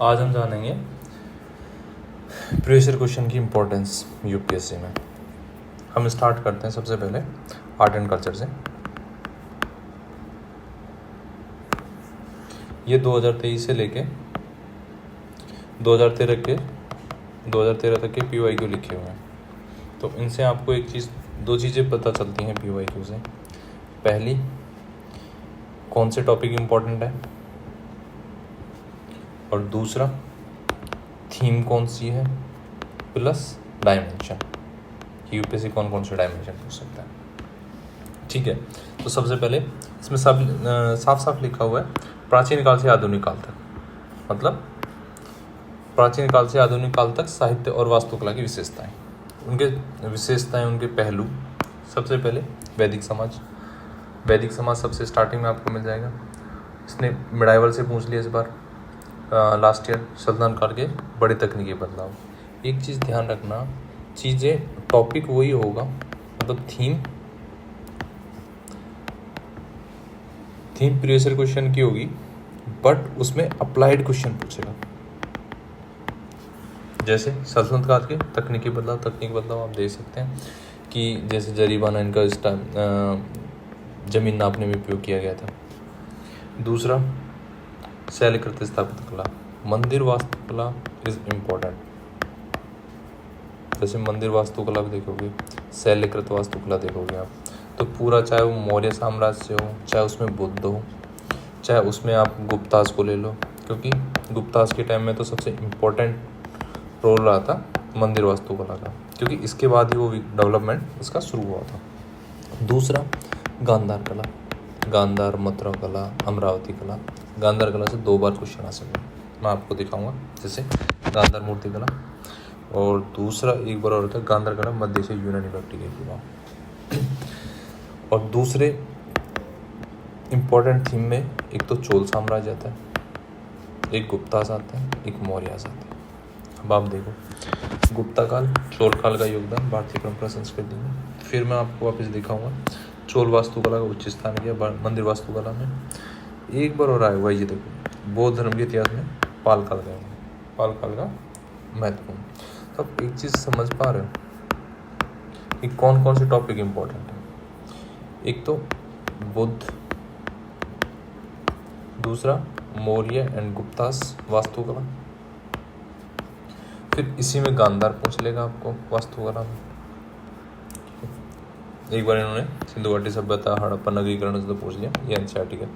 आज हम जानेंगे प्रीवियस ईयर क्वेश्चन की इम्पोर्टेंस यूपीएससी में। हम स्टार्ट करते हैं सबसे पहले आर्ट एंड कल्चर से। ये 2023 से लेके 2013 तक के PYQ लिखे हुए हैं। तो इनसे आपको दो चीज़ें पता चलती हैं PYQ से। पहली, कौन से टॉपिक इम्पोर्टेंट है, और दूसरा थीम कौन सी है, प्लस डायमेंशन, यूपीएससी कौन कौन से डायमेंशन पूछ सकता है। ठीक है, तो सबसे पहले इसमें सब साफ साफ लिखा हुआ है प्राचीन काल से आधुनिक काल तक, मतलब प्राचीन काल से आधुनिक काल तक साहित्य और वास्तुकला की विशेषताएं, उनके पहलू। सबसे पहले वैदिक समाज सबसे स्टार्टिंग में आपको मिल जाएगा। इसने मिडाइवल से पूछ लिया इस बार लास्ट ईयर, सल्तनत काल के बड़े तकनीकी बदलाव। एक चीज़ ध्यान रखना, चीज़ें टॉपिक वही होगा, मतलब थीम प्रीवियस ईयर क्वेश्चन की होगी, बट उसमें अप्लाइड क्वेश्चन पूछेगा। जैसे सल्तनत काल के तकनीकी बदलाव आप देख सकते हैं कि जैसे जरीबाना इनका इस टाइम जमीन नापने में उपयोग किया गया था। दूसरा, शैलकृत स्थापित कला, मंदिर वास्तुकला इज इम्पोर्टेंट। जैसे मंदिर वास्तुकला भी देखोगे, शैलकृत वास्तुकला देखोगे आप, तो पूरा, चाहे वो मौर्य साम्राज्य हो, चाहे उसमें बुद्ध हो, चाहे उसमें आप गुप्तास को ले लो, क्योंकि गुप्तास के टाइम में तो सबसे इम्पोर्टेंट रोल रहा था मंदिर वास्तुकला का, क्योंकि इसके बाद ही वो डेवलपमेंट इसका शुरू हुआ था। दूसरा, गांधार कला, गांधार, मथुरा कला, अमरावती कला। गांधार कला से 2 बार क्वेश्चन आ सकते हैं, मैं आपको दिखाऊंगा। जैसे गांधार मूर्ति कला, और दूसरा एक बार और था गांधार कला मध्य से यूनानी व्यक्ति के युवा। और दूसरे इम्पोर्टेंट थीम में एक तो चोल साम्राज्य आता है, एक गुप्तास आता है, एक मौर्य आता है। अब आप देखो, गुप्ता काल, चोल काल का योगदान भारतीय परंपरा संस्कृति में। फिर मैं आपको वापस दिखाऊंगा चोल वास्तुकला का उच्च स्थान किया मंदिर वास्तुकला में। एक बार और आएगा ये देखो, बौद्ध धर्म के इतिहास में पाल काल का महत्वपूर्ण। तो आप एक चीज़ समझ पा रहे हो कि कौन कौन से टॉपिक इम्पोर्टेंट है। एक तो बुद्ध, दूसरा मौर्य एंड गुप्तास वास्तुकला, फिर इसी में गांधार पूछ लेगा आपको वास्तुकला में। एक बार इन्होंने सिंधु घाटी सभ्यता, हड़प्पा नगरीकरण से पूछ लिया, ये एनसीईआरटी का,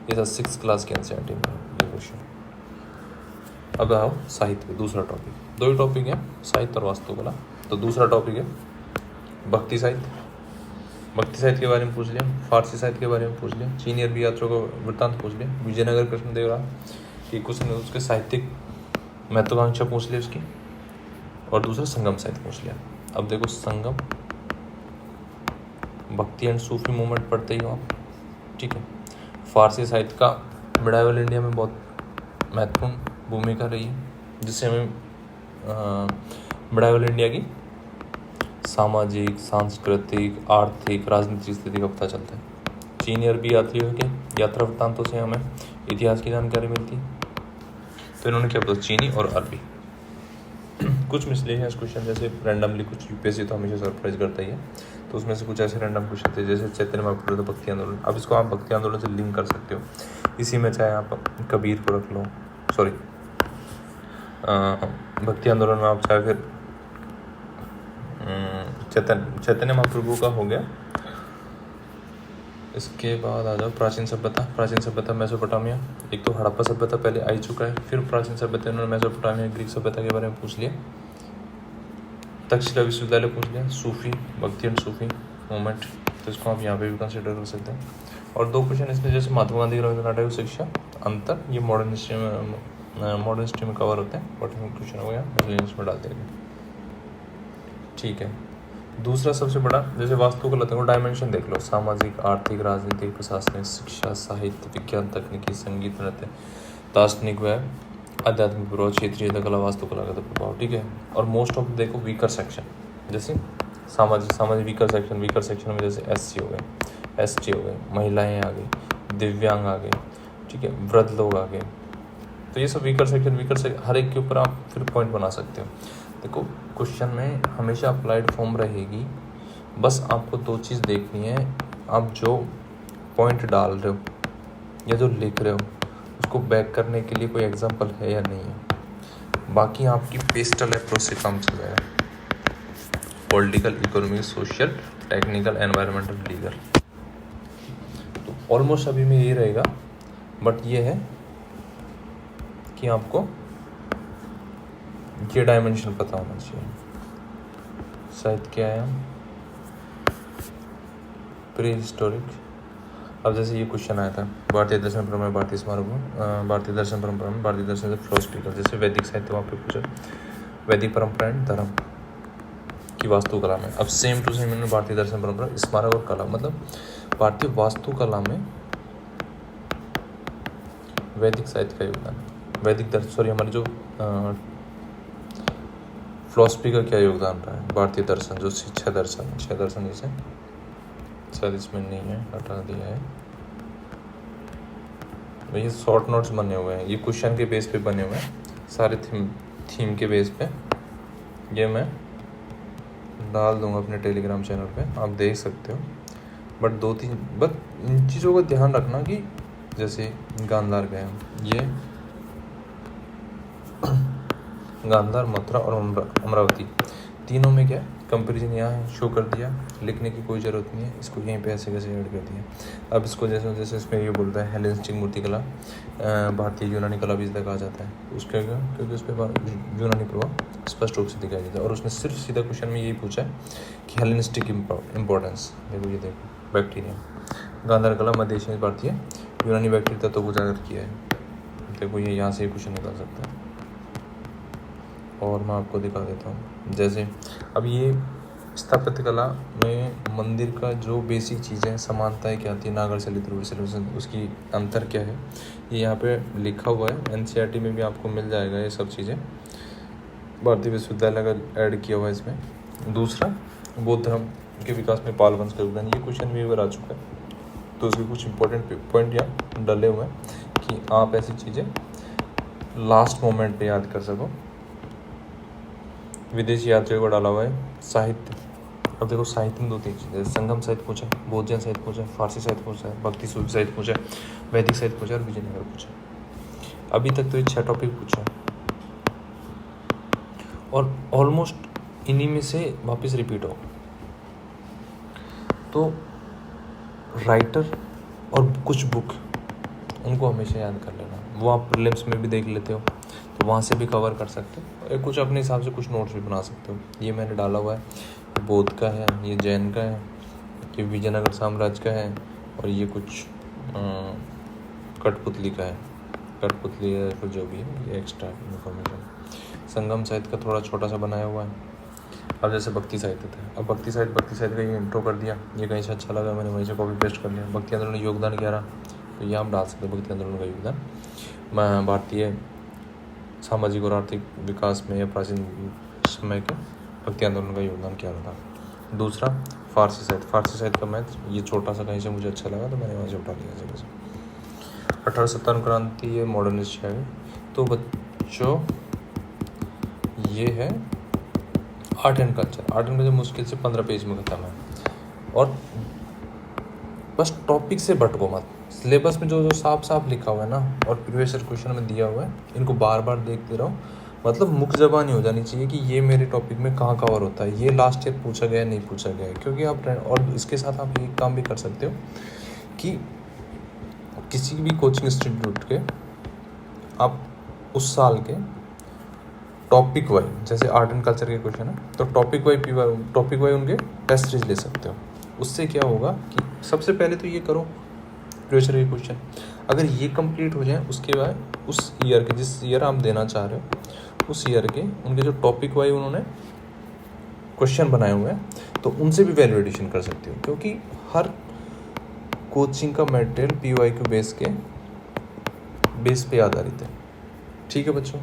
ये था 6th क्लास के एनसीईआरटी में ये क्वेश्चन। अब आओ साहित्य, दूसरा टॉपिक। 2 ही टॉपिक है, साहित्य और वास्तुकला। तो दूसरा टॉपिक है भक्ति साहित्य के बारे में पूछ लिया, फारसी साहित्य के बारे में पूछ लिया, चीनी अरबी यात्रा का वृत्तांत पूछ लिया, विजयनगर कृष्णदेव राय की कुछ उसके साहित्यिक महत्वाकांक्षा पूछ लिया उसकी, और दूसरा संगम साहित्य पूछ लिया। अब देखो, संगम, भक्ति एंड सूफी मूवमेंट पढ़ते ही हो आप, ठीक है। फारसी साहित्य का मिडाइवल इंडिया में बहुत महत्वपूर्ण भूमिका रही है, जिससे हमें मिडाइवल इंडिया की सामाजिक, सांस्कृतिक, आर्थिक, राजनीतिक स्थिति का पता चलता है। चीनी अरबी यात्रियों के यात्रा वृत्तांतों से हमें इतिहास की जानकारी मिलती है। तो इन्होंने क्या बताया, चीनी और अरबी। कुछ मिसलेनियस क्वेश्चन, जैसे रैंडमली कुछ यूपीएससी तो हमेशा सरप्राइज करता ही है, तो उसमें से कुछ ऐसे रैंडम क्वेश्चन थे, जैसे चैतन्य महाप्रभु भक्ति आंदोलन। अब इसको आप भक्ति आंदोलन से लिंक कर सकते हो, इसी में चाहे आप कबीर को रख लो, सॉरी भक्ति आंदोलन में आप चाहे फिर चैतन्य महाप्रभु का हो गया। इसके बाद आ जाओ प्राचीन सभ्यता मेसोपोटामिया। एक तो हड़प्पा सभ्यता पहले आ ही चुका है, फिर प्राचीन सभ्यता इन्होंने मेसोपोटामिया ग्रीक सभ्यता के बारे में पूछ लिया। तक्षशिला विश्वविद्यालय पूछ लिया, सूफी, भक्ति एंड सूफी मूवमेंट, तो इसको आप यहाँ पे भी कंसिडर कर सकते हैं। और 2 क्वेश्चन इसमें, जैसे महात्मा गांधी रविंद्रनाथ टैगोर शिक्षा अंतर, ये मॉडर्न हिस्ट्री में कवर होते हैं, बट क्वेश्चन हो गया में डाल देंगे, ठीक है। दूसरा सबसे बड़ा, जैसे वास्तुकला देखो, डायमेंशन देख लो, सामाजिक, आर्थिक, राजनीतिक, प्रशासनिक, शिक्षा, साहित्य, विज्ञान, तकनीकी, संगीत, नृत्य, दार्शनिक व आध्यात्मिक प्रभाव, क्षेत्रीय कला, वास्तुकला का प्रभाव, ठीक है। और मोस्ट ऑफ देखो वीकर सेक्शन, जैसे सामाजिक वीकर सेक्शन में जैसे SC हो गए, ST हो गए, महिलाएं आ गई, दिव्यांग आ गए, ठीक है, वृद्ध लोग आ गए, तो ये सब वीकर सेक्शन हर एक के ऊपर आप फिर पॉइंट बना सकते हो। देखो क्वेश्चन में हमेशा अप्लाइड फॉर्म रहेगी, बस आपको 2 चीज़ देखनी है, आप जो पॉइंट डाल रहे हो या जो लिख रहे हो उसको बैक करने के लिए कोई एग्जाम्पल है या नहीं है। बाकी आपकी पेस्टल अप्रोच से काम चल जाएगा, political, economic, social, technical, environmental, legal. तो ऑलमोस्ट अभी में ये रहेगा, बट ये है कि आपको ये डायमेंशन पता होना चाहिए। शायद क्या है, प्री हिस्टोरिक। अब जैसे ये क्वेश्चन आया था भारतीय दर्शन परंपरा में, भारतीय स्मारक में, भारतीय दर्शन परंपरा में, भारतीय दर्शन से फिलोसफी का, जैसे वैदिक साहित्य वहाँ पे पूछा, वैदिक परंपरा एंड धर्म की वास्तुकला में। अब सेम टू सेम इन्होंने भारतीय दर्शन परंपरा, स्मारक और कला, मतलब भारतीय वास्तुकला में वैदिक साहित्य का योगदान, वैदिक दर्शन, सॉरी हमारे जो फिलोसफी का क्या योगदान रहा है, भारतीय दर्शन जो छह दर्शन जैसे, शायद इसमें नहीं है, हटा दिया है भाई। ये शॉर्ट नोट्स बने हुए हैं, ये क्वेश्चन के बेस पे बने हुए हैं, सारे थीम के बेस पे। ये मैं डाल दूंगा अपने टेलीग्राम चैनल पे, आप देख सकते हो। बट 2-3 बस इन चीज़ों का ध्यान रखना कि जैसे गांधार गए, ये गांधार, मथुरा और अमरावती, तीनों में क्या कंपैरिजन यहाँ है, शो कर दिया, लिखने की कोई ज़रूरत नहीं है, इसको यहीं पे ऐसे कैसे ऐड कर दिया। अब इसको जैसे जैसे इसमें ये बोलता है हेलेनिस्टिक मूर्तिकला, भारतीय यूनानी कला भी इसका कहा जाता है, उसके क्योंकि उस पर यूनानी प्रभाव स्पष्ट रूप से दिखाई देता है। और उसने सिर्फ सीधा क्वेश्चन में यही पूछा है कि हेलेनिस्टिक इम्पोर्टेंस। देखो ये देखो, बैक्टीरिया, गांधार कला मध्य एशियाई भारतीय यूनानी बैक्टीरिया तत्व को उजागर किया है। देखो ये यहाँ से क्वेश्चन निकल सकता है। और मैं आपको दिखा देता हूँ, जैसे अब ये स्थापत्य कला में मंदिर का जो बेसिक चीज़ें समानताएं क्या आती है, नागर शैली, ध्रुव शैली, उसकी अंतर क्या है, ये यहाँ पे लिखा हुआ है। एनसीईआरटी में भी आपको मिल जाएगा ये सब चीज़ें, भारतीय विश्वविद्यालय का ऐड किया हुआ है इसमें। दूसरा, बौद्ध धर्म के विकास में पाल वंश का योगदान, ये क्वेश्चन भी बार आ चुका है, तो उसके कुछ इंपॉर्टेंट पॉइंट यहाँ डले हुए हैं कि आप ऐसी चीज़ें लास्ट मोमेंट पे याद कर सको। विदेशी यात्रियों को डाला हुआ है। साहित्य, अब देखो साहित्य में 2-3 चीज़ें, संगम साहित्य पूछा है, बौद्ध साहित्य पूछा है, फारसी साहित्य पूछा है, भक्ति सूफी साहित्य पूछा है, वैदिक साहित्य पूछा है और विजयनगर पूछा है। अभी तक तो ये 6 टॉपिक पूछा है और ऑलमोस्ट इन्हीं में से वापस रिपीट हो। तो राइटर और कुछ बुक, उनको हमेशा याद कर लेना, वो आप प्रीलिम्स में भी देख लेते हो तो वहाँ से भी कवर कर सकते हो। कुछ अपने हिसाब से कुछ नोट्स भी बना सकते हो। ये मैंने डाला हुआ है, बौद्ध का है, ये जैन का है, ये विजयनगर साम्राज्य का है और ये कुछ कठपुतली का है, कठपुतली कुछ जो भी है, ये एक्स्ट्रा इन्फॉर्मेशन। संगम साहित्य का थोड़ा छोटा सा बनाया हुआ है। अब जैसे भक्ति साहित्य था, अब भक्ति साहित्य का ये इंट्रो कर दिया, ये कहीं से अच्छा लगा मैंने वहीं से कॉपी पेस्ट कर लिया। भक्ति आंदोलन में योगदान क्या रहा, तो ये आप डाल सकते हो, भक्ति आंदोलन का योगदान भारतीय सामाजिक और आर्थिक विकास में या प्राचीन समय के भक्ति आंदोलन का योगदान क्या रहा। दूसरा, फारसी साहित्य का मैथ, ये छोटा सा कहीं से मुझे अच्छा लगा तो मैंने वहाँ से उठा लिया जगह से। 1857 क्रांति, ये मॉडर्निस्ट है। तो बच्चों ये है आर्ट एंड कल्चर मुश्किल से 15 पेज में खत्म है। और बस टॉपिक से भटको मत, सिलेबस में जो साफ लिखा हुआ है ना और प्रीवियस ईयर क्वेश्चन में दिया हुआ है, इनको बार बार देखते रहो। मतलब मुख ज़बानी हो जानी चाहिए कि ये मेरे टॉपिक में कहाँ कवर होता है, ये लास्ट ईयर पूछा गया नहीं पूछा गया है। क्योंकि आप, और इसके साथ आप एक काम भी कर सकते हो कि किसी भी कोचिंग इंस्टीट्यूट के आप उस साल के टॉपिक वाइज, जैसे आर्ट एंड कल्चर के क्वेश्चन है तो टॉपिक वाइज उनके टेस्ट सीरीज ले सकते हो। उससे क्या होगा कि सबसे पहले तो ये करो प्रीवियस ईयर के क्वेश्चन, अगर ये कंप्लीट हो जाए उसके बाद उस ईयर के, जिस ईयर आप देना चाह रहे हो उस ईयर के उनके जो टॉपिक वाइज उन्होंने क्वेश्चन बनाए हुए हैं तो उनसे भी वैल्यू एडिशन कर सकते हो। क्योंकि हर कोचिंग का मटेरियल PYQ बेस पे आधारित है। ठीक है बच्चों।